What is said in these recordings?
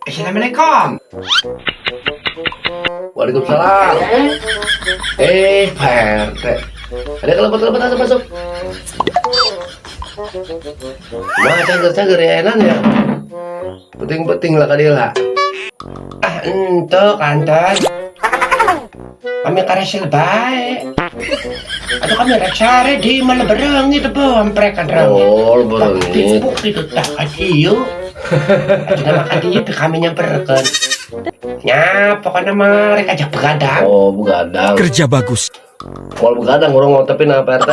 Assalamualaikum. Waalaikumsalam. Pak RT. Ada kelebat-kelebat masuk masuk. Mah cager-cager ya enan ya. Penting-penting lah kadila. Ah, ento kantor. Kami karesil baik. Atau kami reksare di mana berang itu bomprek kan rang. Oh, berengi. Facebook itu tak adiyo. Nama kadiyo kami nyamperkan. Ya, pokoknya mereka aja begadang. Oh, begadang. Kerja bagus. Kalau begadang orang ngotepin apa RT?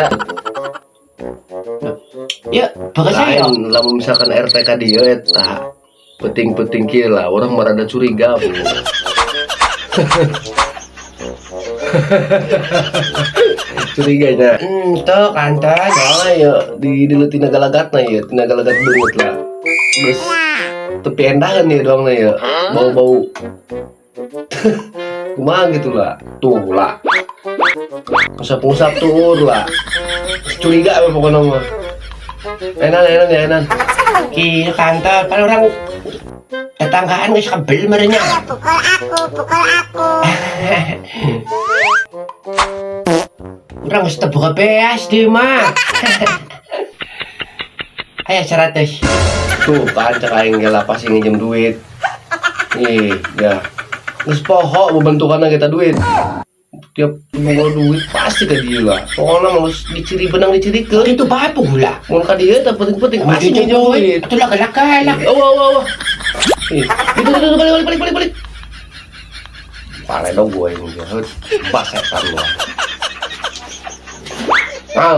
Ya, bagus saya. Lain, lamun misalkan RT ka dieu eta penting-penting kieu lah, orang merada curiga. Curiganya. Ento kantor. Salah ya di tina galagatna ya, tina galagat beungeut lah. Geus tepi endahan ya doang ya. Bau-bau. Kumaha gitu lah. Tuh lah. Usap-usap tuh lah. Curiga apa pokoknya mah. Enan. Ki kantor kalau orang tetanggaan nggak sebel merenya. Pukul aku. Orang mesti buka beas di mah. Ayo 100. Tuh kan cek aing ge lapas nginjem duit. Ih, ya. Geus poho membentukanna kita duit. Tiap mau duit pasti ke dia lah. Pokoknya mau diciri benang dicirikeun. Itu bapak gula. Mun ka dieu teh penting-penting pasti nginjem duit. Itu lah galak-galak. Oh. Ih, itu balik. Pare dong gue ini jahat. Basetan gua. Ah,